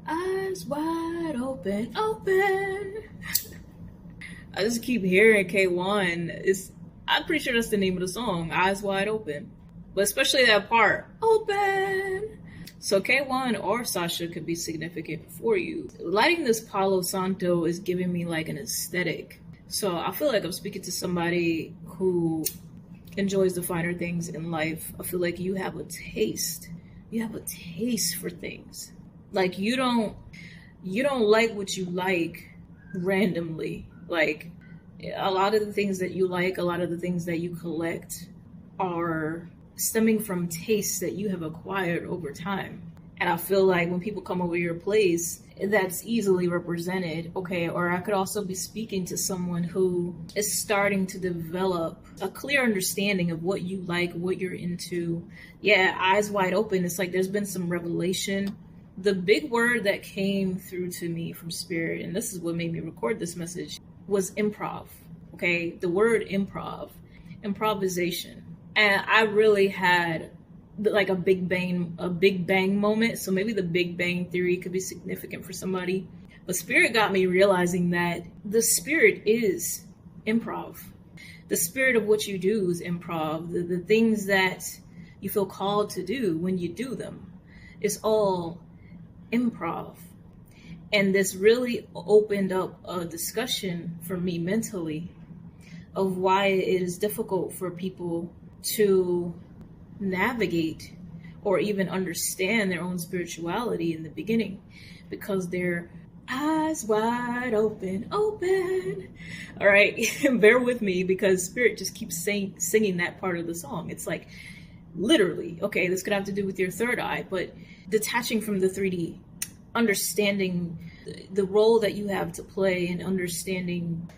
Eyes wide open, open. I just keep hearing K1. I'm pretty sure that's the name of the song, Eyes Wide Open. But especially that part, open. So K1 or Sasha could be significant for you. Lighting this Palo Santo is giving me like an aesthetic. So I feel like I'm speaking to somebody who enjoys the finer things in life. I feel like you have a taste. You have a taste for things. Like you don't like what you like randomly. Like a lot of the things that you like, a lot of the things that you collect are stemming from tastes that you have acquired over time. And I feel like when people come over your place, that's easily represented. Okay, or I could also be speaking to someone who is starting to develop a clear understanding of what you like, what you're into. Yeah, eyes wide open. It's like there's been some revelation. The big word that came through to me from Spirit, and this is what made me record this message, was improv. Okay, the word improvisation. And I really had like a big bang moment. So maybe the Big Bang Theory could be significant for somebody. But Spirit got me realizing that the spirit is improv. The spirit of what you do is improv. The things that you feel called to do when you do them is all improv. And this really opened up a discussion for me mentally of why it is difficult for people to navigate or even understand their own spirituality in the beginning, because they're eyes wide open. All right, bear with me, because Spirit just keeps singing that part of the song. It's like literally, okay, this could have to do with your third eye, but detaching from the 3D, understanding the role that you have to play, and understanding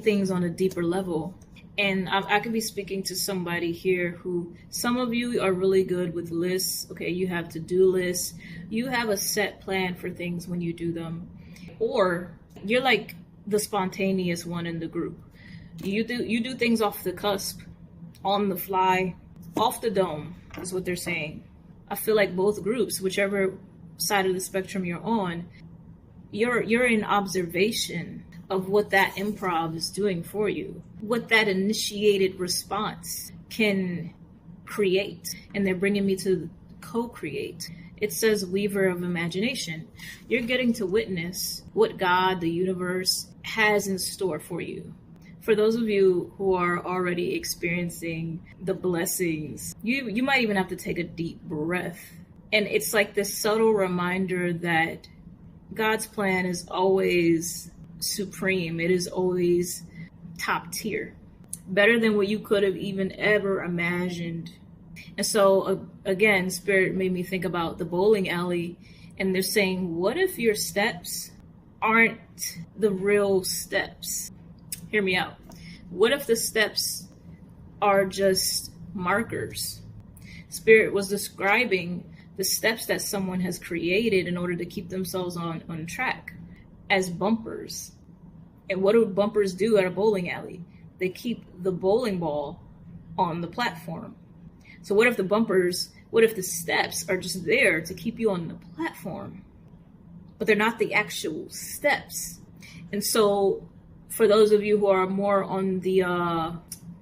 things on a deeper level. And I could be speaking to somebody here who, some of you are really good with lists. Okay, you have to-do lists. You have a set plan for things when you do them. Or you're like the spontaneous one in the group. You do things off the cusp, on the fly, off the dome, is what they're saying. I feel like both groups, whichever side of the spectrum you're on, you're in observation of what that improv is doing for you, what that initiated response can create. And they're bringing me to co-create. It says weaver of imagination. You're getting to witness what God, the universe, has in store for you. For those of you who are already experiencing the blessings, you might even have to take a deep breath. And it's like this subtle reminder that God's plan is always supreme. It is always top tier, better than what you could have even ever imagined. And so again, Spirit made me think about the bowling alley, and they're saying, what if your steps aren't the real steps? Hear me out. What if the steps are just markers? Spirit was describing the steps that someone has created in order to keep themselves on track as bumpers. And what do bumpers do at a bowling alley? They keep the bowling ball on the platform. So what if the steps are just there to keep you on the platform, but they're not the actual steps? And so for those of you who are more on the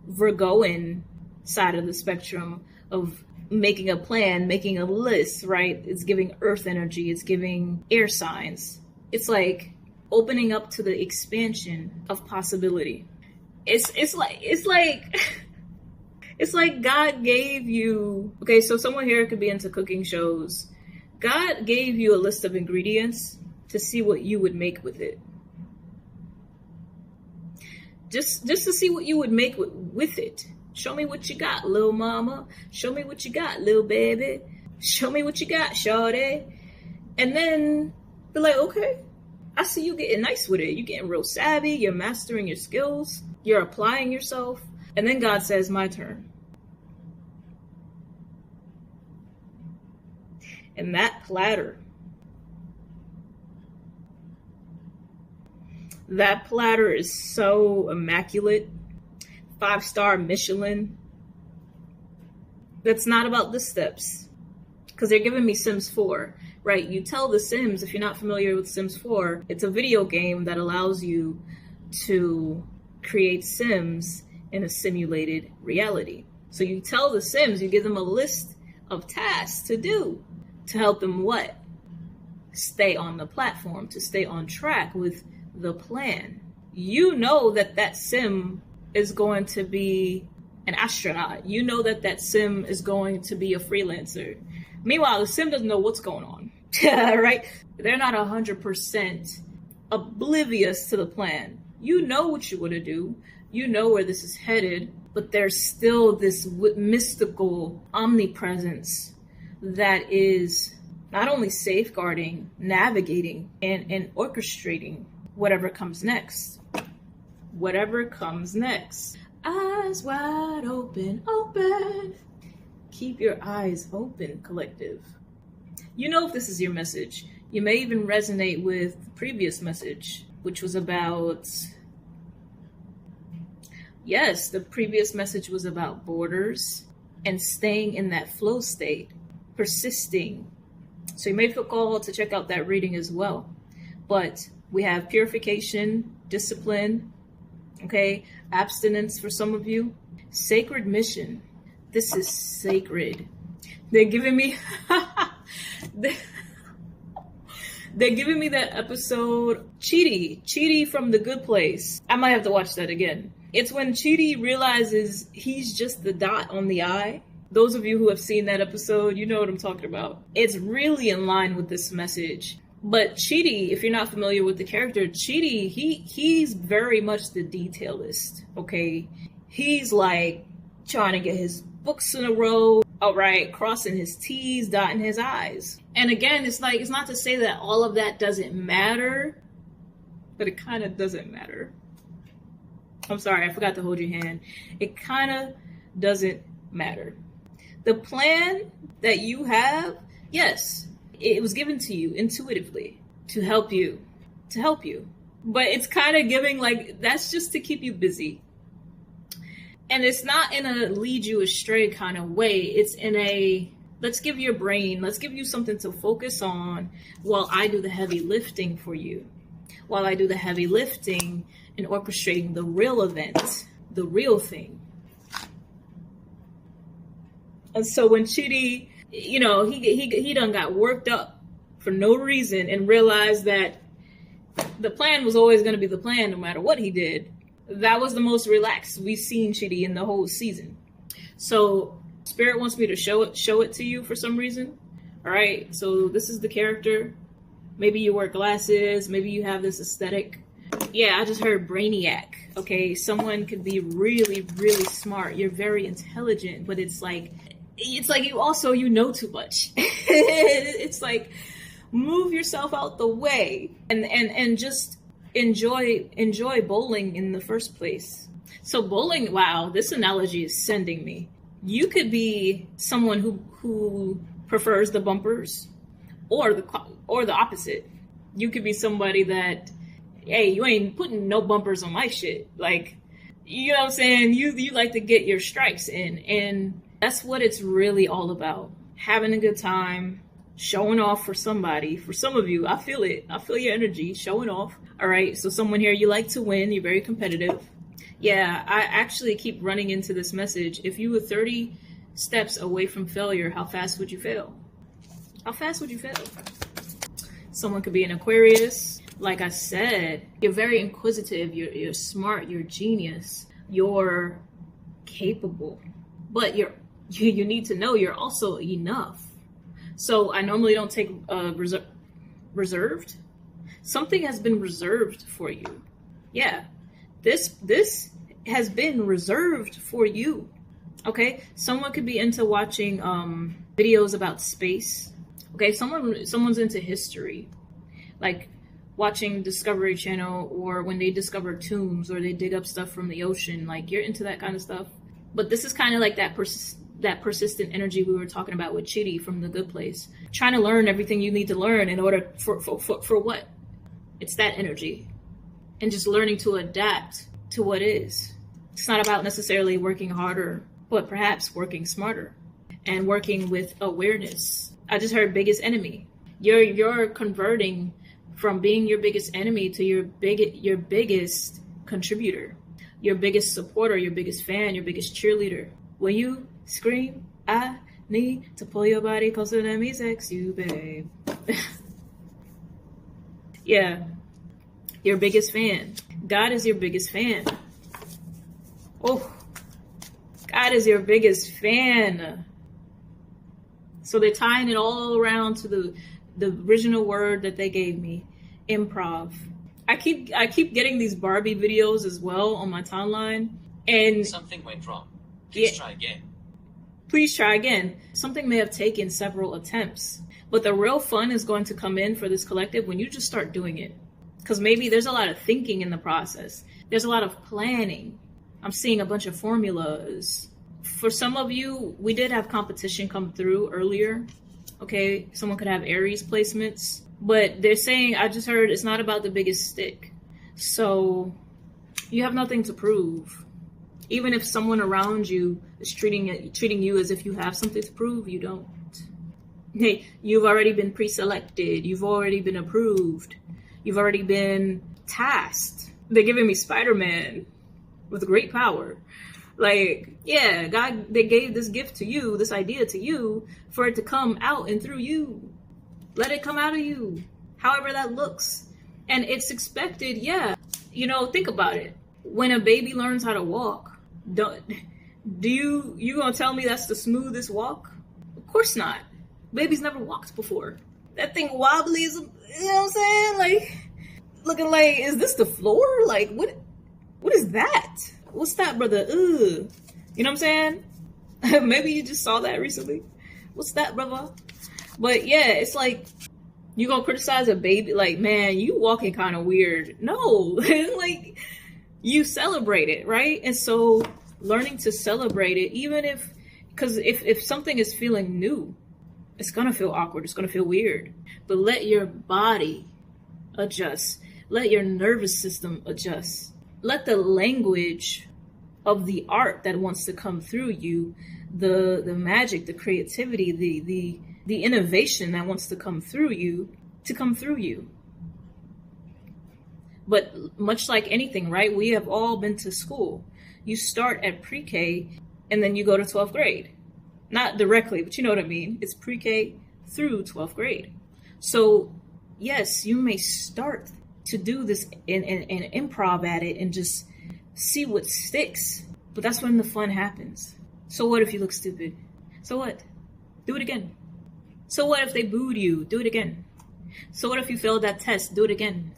Virgoan side of the spectrum of making a plan, making a list, right? It's giving earth energy, it's giving air signs. It's like opening up to the expansion of possibility. It's like God gave you, okay, so someone here could be into cooking shows. God gave you a list of ingredients to see what you would make with it. Just to see what you would make with it. Show me what you got, little mama. Show me what you got, little baby. Show me what you got, shawty. And then be like, okay, I see you getting nice with it. You're getting real savvy. You're mastering your skills. You're applying yourself. And then God says, my turn. And that platter is so immaculate. 5-star Michelin. That's not about the steps, because they're giving me Sims 4. right? You tell the Sims, if you're not familiar with Sims 4, it's a video game that allows you to create Sims in a simulated reality. So you tell the Sims, you give them a list of tasks to do to help them what? Stay on the platform, to stay on track with the plan. You know that that Sim is going to be an astronaut. You know that that Sim is going to be a freelancer. Meanwhile, the Sim doesn't know what's going on, right? They're not 100% oblivious to the plan. You know what you want to do. You know where this is headed, but there's still this mystical omnipresence that is not only safeguarding, navigating, and orchestrating whatever comes next. Whatever comes next. Eyes wide open, open. Keep your eyes open, collective. You know if this is your message. You may even resonate with the previous message, which was about... Yes, the previous message was about borders and staying in that flow state, persisting. So you may feel called to check out that reading as well. But we have purification, discipline, okay, abstinence for some of you, sacred mission. This is sacred. They're giving me, they're giving me that episode, Chidi from The Good Place. I might have to watch that again. It's when Chidi realizes he's just the dot on the I. Those of you who have seen that episode, you know what I'm talking about. It's really in line with this message. But Chidi, if you're not familiar with the character, Chidi, he's very much the detailist, okay? He's like trying to get his books in a row, all right, crossing his T's, dotting his I's. And again, it's not to say that all of that doesn't matter, but it kind of doesn't matter. I'm sorry, I forgot to hold your hand. It kind of doesn't matter. The plan that you have, yes, it was given to you intuitively to help you. But it's kind of giving like, that's just to keep you busy. And it's not in a lead you astray kind of way. It's in a, let's give you something to focus on while I do the heavy lifting for you. While I do the heavy lifting and orchestrating the real event, the real thing. And so when Chidi, you know, he done got worked up for no reason and realized that the plan was always going to be the plan no matter what he did. That was the most relaxed we've seen Chidi in the whole season. So Spirit wants me to show it to you for some reason. All right, so this is the character. Maybe you wear glasses. Maybe you have this aesthetic. Yeah, I just heard brainiac. Okay, someone could be really, really smart. You're very intelligent, but it's like you know too much. It's like, move yourself out the way and just enjoy bowling in the first place. So bowling, wow, this analogy is sending me. You could be someone who prefers the bumpers, or the opposite. You could be somebody that, hey, you ain't putting no bumpers on my shit. Like, you know what I'm saying? You like to get your strikes in, and that's what it's really all about. Having a good time, showing off for somebody. For some of you, I feel it. I feel your energy, showing off. All right, so someone here, you like to win. You're very competitive. Yeah, I actually keep running into this message. If you were 30 steps away from failure, how fast would you fail? How fast would you fail? Someone could be an Aquarius. Like I said, you're very inquisitive. You're smart. You're genius. You're capable. But you need to know you're also enough. So I normally don't take reserved. Something has been reserved for you. Yeah, this has been reserved for you. Okay, someone could be into watching videos about space. Okay, someone's into history, like watching Discovery Channel, or when they discover tombs or they dig up stuff from the ocean. Like, you're into that kind of stuff. But this is kind of like that persistent energy we were talking about with Chidi from The Good Place. Trying to learn everything you need to learn in order for what? It's that energy. And just learning to adapt to what is. It's not about necessarily working harder, but perhaps working smarter and working with awareness. I just heard biggest enemy. You're converting from being your biggest enemy to your biggest contributor, your biggest supporter, your biggest fan, your biggest cheerleader. When you scream, I need to pull your body closer to me, sex you, babe. Yeah, your biggest fan. God is your biggest fan. Oh, God is your biggest fan. So they're tying it all around to the original word that they gave me, improv. I keep getting these Barbie videos as well on my timeline, and something went wrong. Please try again. Please try again. Something may have taken several attempts, but the real fun is going to come in for this collective when you just start doing it. Because maybe there's a lot of thinking in the process. There's a lot of planning. I'm seeing a bunch of formulas. For some of you, we did have competition come through earlier. Okay, someone could have Aries placements. But they're saying, I just heard it's not about the biggest stick. So you have nothing to prove. Even if someone around you is treating you as if you have something to prove, you don't. Hey, you've already been pre-selected. You've already been approved. You've already been tasked. They're giving me Spider-Man with great power. Like, yeah, God, they gave this gift to you, this idea to you, for it to come out and through you. Let it come out of you, however that looks. And it's expected, yeah. You know, think about it. When a baby learns how to walk, you gonna tell me that's the smoothest walk? Of course not. Baby's never walked before. That thing wobbly is, you know what I'm saying? Like, looking like, is this the floor? Like, what is that? What's that, brother? Ugh. You know what I'm saying? Maybe you just saw that recently. What's that, brother? But yeah, it's like, you gonna criticize a baby? Like, man, you walking kind of weird. No, like, you celebrate it, right? And so learning to celebrate it, even because if something is feeling new, it's gonna feel awkward. It's gonna feel weird. But let your body adjust. Let your nervous system adjust. Let the language of the art that wants to come through you, the magic, the creativity, the innovation that wants to come through you, to come through you. But much like anything, right? We have all been to school. You start at pre-K and then you go to 12th grade. Not directly, but you know what I mean. It's pre-K through 12th grade. So yes, you may start to do this and improv at it and just see what sticks. But that's when the fun happens. So what if you look stupid? So what? Do it again. So what if they booed you? Do it again. So what if you failed that test? Do it again.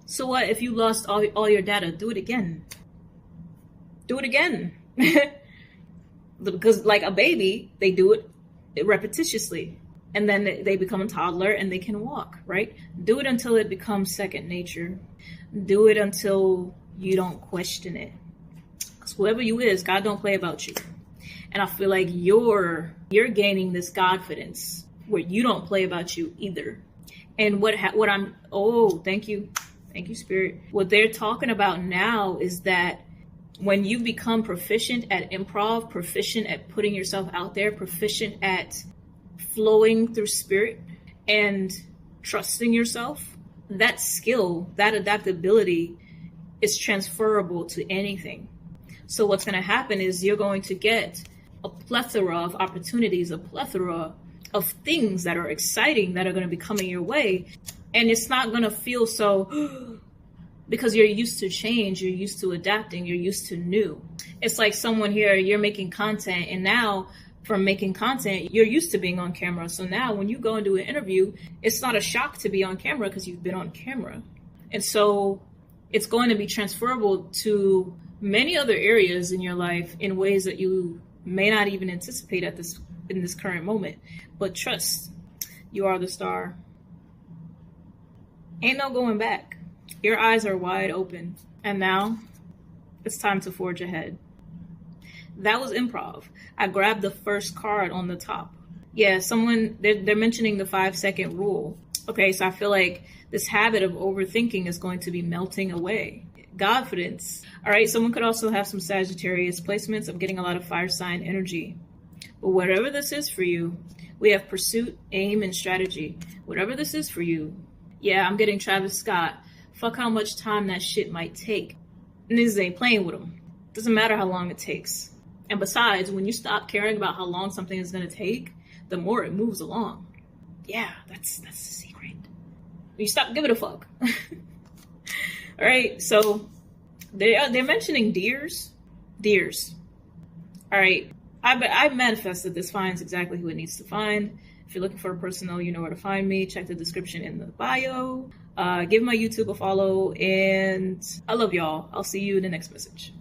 So what if you lost all your data? Do it again. Do it again. Because like a baby, they do it repetitiously. And then they become a toddler and they can walk, right? Do it until it becomes second nature. Do it until you don't question it. Because whoever you is, God don't play about you. And I feel like you're gaining this Godfidence where you don't play about you either. And thank you, Spirit. What they're talking about now is that when you become proficient at improv, proficient at putting yourself out there, proficient at flowing through spirit and trusting yourself, that skill, that adaptability is transferable to anything. So what's going to happen is you're going to get a plethora of opportunities, a plethora of things that are exciting that are going to be coming your way. And it's not going to feel so because you're used to change, you're used to adapting, you're used to new. It's like someone here, you're making content, and now from making content, you're used to being on camera. So now when you go and do an interview, it's not a shock to be on camera because you've been on camera. And so it's going to be transferable to many other areas in your life in ways that you may not even anticipate in this current moment. But trust, you are the star. Ain't no going back. Your eyes are wide open. And now it's time to forge ahead. That was improv. I grabbed the first card on the top. Yeah, they're mentioning the 5-second rule. Okay, so I feel like this habit of overthinking is going to be melting away. Confidence. All right, someone could also have some Sagittarius placements. I'm getting a lot of fire sign energy. But whatever this is for you, We have pursuit, aim, and strategy. Whatever this is for you. Yeah, I'm getting Travis Scott. Fuck how much time that shit might take. Niggas ain't playing with him. Doesn't matter how long it takes. And besides, when you stop caring about how long something is going to take, the more it moves along. Yeah, that's the secret. You stop giving a fuck. All right, so they're mentioning deers. Deers. All right, I've manifested this finds exactly who it needs to find. If you're looking for a personnel, you know where to find me. Check the description in the bio. Give my YouTube a follow, and I love y'all. I'll see you in the next message.